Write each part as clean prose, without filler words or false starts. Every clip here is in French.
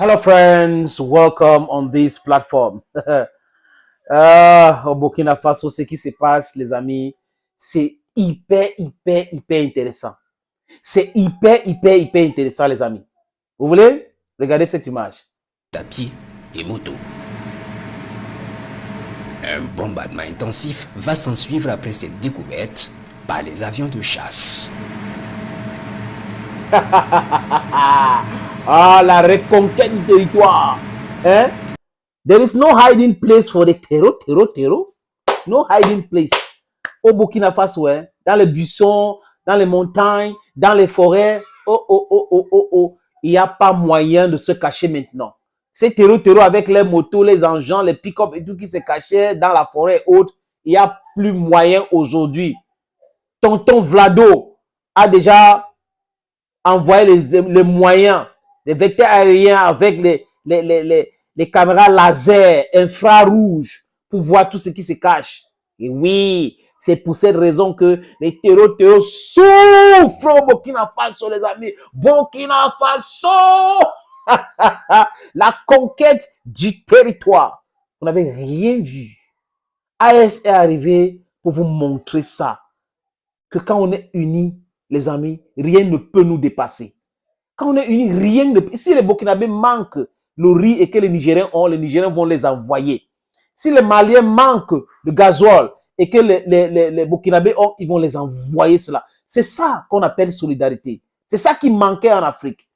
Hello friends, welcome on this platform. Au Burkina Faso, ce qui se passe, les amis, c'est hyper intéressant. C'est hyper intéressant, les amis. Vous voulez regarder cette image? Tapis et moto. Un bombardement intensif va s'en suivre après cette découverte par les avions de chasse. Ah, la reconquête du territoire. Hein? There is no hiding place for the terror. No hiding place. Au Burkina Faso, hein? Dans les buissons, dans les montagnes, dans les forêts. Il n'y a pas moyen de se cacher maintenant. Ces terreaux avec les motos, les engins, les pick-up et tout qui se cachaient dans la forêt haute, il n'y a plus moyen aujourd'hui. Tonton Vlado a déjà envoyé les moyens, les vecteurs aériens avec les caméras laser, infrarouges, pour voir tout ce qui se cache. Et oui, c'est pour cette raison que les terreaux souffrent au Burkina Faso, les amis. Burkina Faso! La conquête du territoire. Vous n'avez rien vu. AS est arrivé pour vous montrer ça. Que quand on est unis, les amis, rien ne peut nous dépasser. Quand on est unis, rien ne peut. Si les Burkinabés manquent le riz et que les Nigériens ont, les Nigériens vont les envoyer. Si les Maliens manquent de gasoil et que les Burkinabés ont, ils vont les envoyer cela. C'est ça qu'on appelle solidarité. C'est ça qui manquait en Afrique.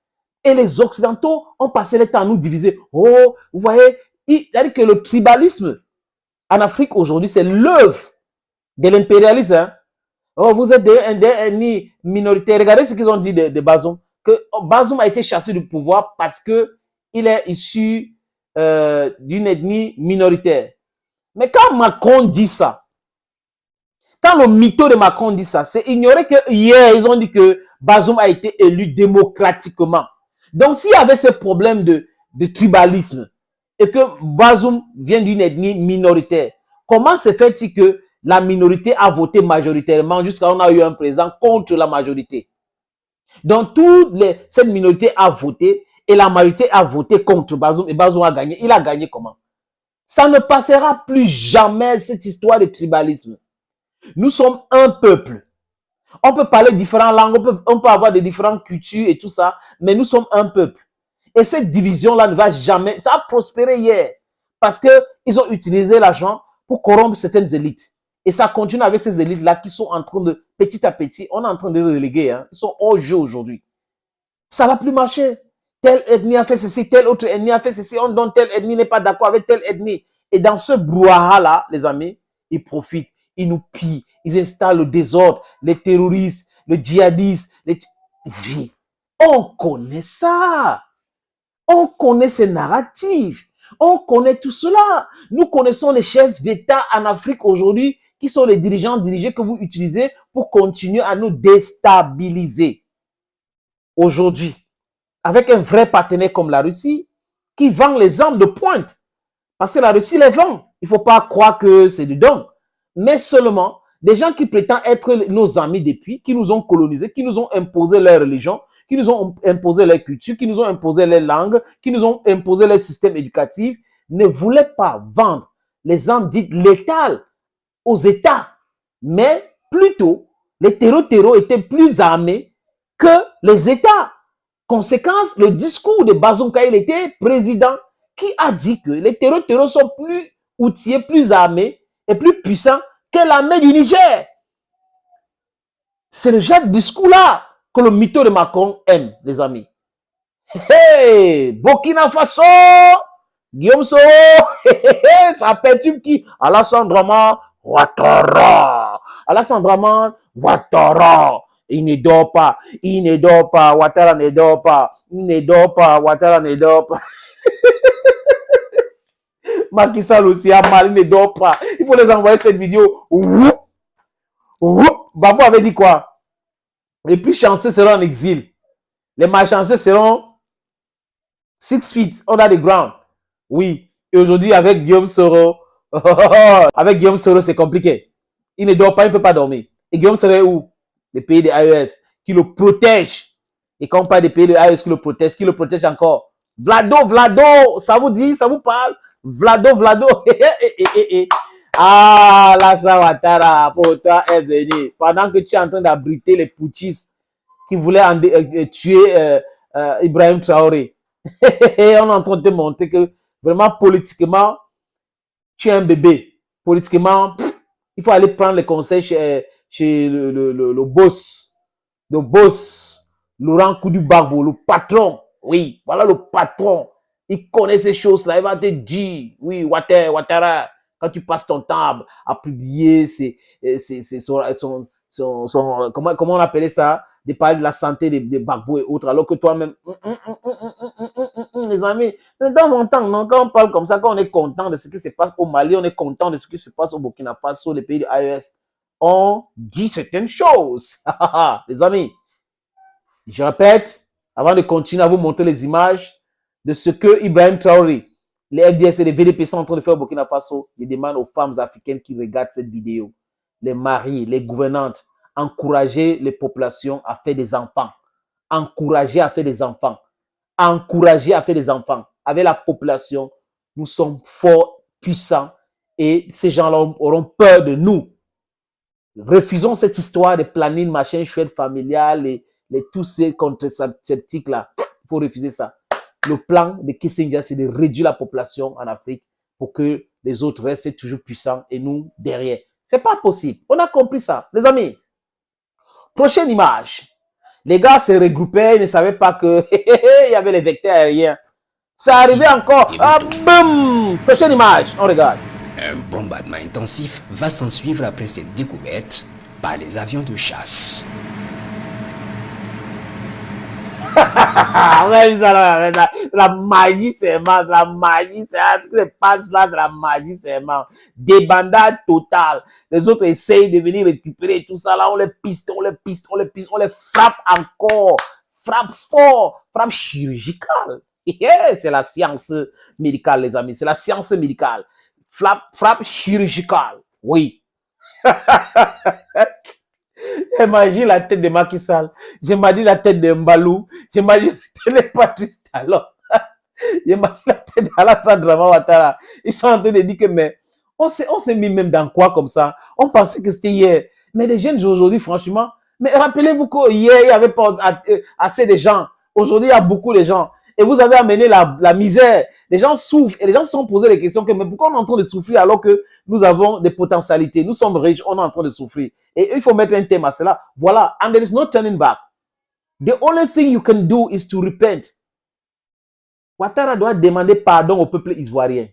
Et les Occidentaux ont passé le temps à nous diviser. Oh, vous voyez, c'est-à-dire que le tribalisme en Afrique aujourd'hui, c'est l'œuvre de l'impérialisme. Hein? Oh, vous êtes des ethnies minoritaires. Regardez ce qu'ils ont dit de Bazoum. Que Bazoum a été chassé du pouvoir parce que il est issu d'une ethnie minoritaire. Mais quand Macron dit ça, quand le mytho de Macron dit ça, c'est ignorer que hier, ils ont dit que Bazoum a été élu démocratiquement. Donc, s'il y avait ce problème de tribalisme et que Bazoum vient d'une ethnie minoritaire, comment se fait-il que la minorité a voté majoritairement jusqu'à ce qu'on a eu un président contre la majorité? Donc, cette minorité a voté et la majorité a voté contre Bazoum et Bazoum a gagné. Il a gagné comment? Ça ne passera plus jamais, cette histoire de tribalisme. Nous sommes un peuple. On peut parler différentes langues, on peut avoir des différentes cultures et tout ça, mais nous sommes un peuple. Et cette division-là ne va jamais... Ça a prospéré hier parce qu'ils ont utilisé l'argent pour corrompre certaines élites. Et ça continue avec ces élites-là qui sont en train de, petit à petit, on est en train de les reléguer. Hein, ils sont hors jeu aujourd'hui. Ça ne va plus marcher. Telle ethnie a fait ceci, telle autre ethnie a fait ceci. On donne telle ethnie n'est pas d'accord avec telle ethnie. Et dans ce brouhaha-là, les amis, ils profitent, ils nous pillent, ils installent le désordre, les terroristes, le djihadisme. On connaît ça. On connaît ces narratifs. On connaît tout cela. Nous connaissons les chefs d'État en Afrique aujourd'hui qui sont les dirigeants dirigés que vous utilisez pour continuer à nous déstabiliser. Aujourd'hui, avec un vrai partenaire comme la Russie qui vend les armes de pointe. Parce que la Russie les vend. Il ne faut pas croire que c'est du don. Mais seulement des gens qui prétendent être nos amis depuis, qui nous ont colonisés, qui nous ont imposé leur religion, qui nous ont imposé leur culture, qui nous ont imposé les langues, qui nous ont imposé leur système éducatif, ne voulaient pas vendre les armes dites létales aux États. Mais plutôt, les terreaux étaient plus armés que les États. Conséquence, le discours de Bazoum quand il était président, qui a dit que les terreaux sont plus outillés, plus armés et plus puissants que l'armée du Niger. C'est le genre de discours-là que le mytho de Macron aime, les amis. Hey, Burkina Faso, Guillaume Soro, ça perturbe qui? Alassane Dramane Ouattara. Alassane Dramane Ouattara. Il ne dort pas, Ouattara ne dort pas, Ouattara ne dort pas. Macky Sall aussi a mal, il ne dort pas. Il faut les envoyer cette vidéo. Babou avait dit quoi? Les plus chanceux seront en exil. Les malchanceux seront 6 feet under the ground. Oui. Et aujourd'hui, avec Guillaume Soro, c'est compliqué. Il ne dort pas, il ne peut pas dormir. Et Guillaume Soro est où? Les pays des AES qui le protègent. Et quand on parle des pays des AES qui le protègent encore, Vlado, ça vous dit, ça vous parle? Vlado. Ah, Alassane Ouattara, pour toi, est venu. Pendant que tu es en train d'abriter les putschistes qui voulaient tuer Ibrahim Traoré. On est en train de te montrer que vraiment politiquement, tu es un bébé. Politiquement, il faut aller prendre les conseils chez le boss. Le boss, Laurent Koudou-Bagbo, le patron. Oui, voilà le patron. Il connaît ces choses-là. Il va te dire, oui, Ouattara, quand tu passes ton temps à publier comment on appelait ça? De parler de la santé des Bagbo et autres, alors que toi-même, les amis, dans mon temps, non, quand on parle comme ça, quand on est content de ce qui se passe au Mali, on est content de ce qui se passe au Burkina Faso, les pays de l'AES, on dit certaines choses. Les amis, je répète, avant de continuer à vous montrer les images de ce que Ibrahim Traoré, les FDS et les VDP sont en train de faire au Burkina Faso, je demande aux femmes africaines qui regardent cette vidéo, les maris, les gouvernantes, encourager les populations à faire des enfants. Encourager à faire des enfants. Encourager à faire des enfants. Avec la population, nous sommes forts, puissants et ces gens-là auront peur de nous. Refusons cette histoire de planning, machin, chouette familial et tous ces contraceptiques-là. Il faut refuser ça. Le plan de Kissinger, c'est de réduire la population en Afrique pour que les autres restent toujours puissants et nous derrière. C'est pas possible. On a compris ça. Les amis, prochaine image. Les gars se regroupaient, ils ne savaient pas que il y avait les vecteurs aériens. Ça arrivait encore. Ah, boum! Prochaine image, on regarde. Un bombardement intensif va s'ensuivre après cette découverte par les avions de chasse. La magie, c'est immense. La magie, c'est ce qui se passe là, c'est la magie, c'est immense. Débandade totale. Les autres essayent de venir récupérer tout ça là. On les piste, on les frappe encore. Frappe fort, frappe chirurgicale. C'est la science médicale, les amis. C'est la science médicale. Frappe chirurgicale. Oui. J'imagine la tête de Macky Sall. J'imagine la tête de Mbalou. J'imagine la tête de Patrice Talon. J'imagine la tête d'Alassane Ouattara. Ils sont en train de dire que, mais, on s'est mis même dans quoi comme ça? On pensait que c'était hier. Mais les jeunes aujourd'hui, franchement, mais rappelez-vous qu'hier, il n'y avait pas assez de gens. Aujourd'hui, il y a beaucoup de gens. Et vous avez amené la misère. Les gens souffrent et les gens se sont posés les questions que, mais pourquoi on est en train de souffrir alors que nous avons des potentialités? Nous sommes riches, on est en train de souffrir. Et il faut mettre un thème à cela. Voilà. And there is no turning back. The only thing you can do is to repent. Ouattara doit demander pardon au peuple ivoirien.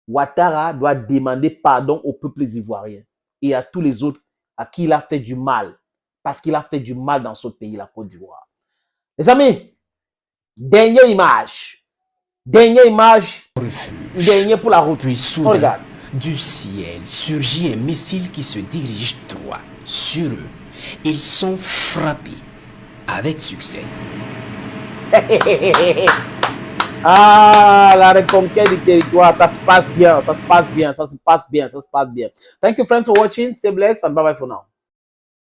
Ouattara doit demander pardon au peuple ivoirien et à tous les autres à qui il a fait du mal. Parce qu'il a fait du mal dans ce pays, la Côte d'Ivoire. Les amis, dernière image. Dernière image. Refuge. Dernière pour la route. Puis soudain, du ciel surgit un missile qui se dirige droit sur eux. Ils sont frappés avec succès. Ah, la reconquête du territoire, ça se passe bien, ça se passe bien, ça se passe bien, ça se passe bien. Thank you friends for watching. Stay blessed and bye bye for now.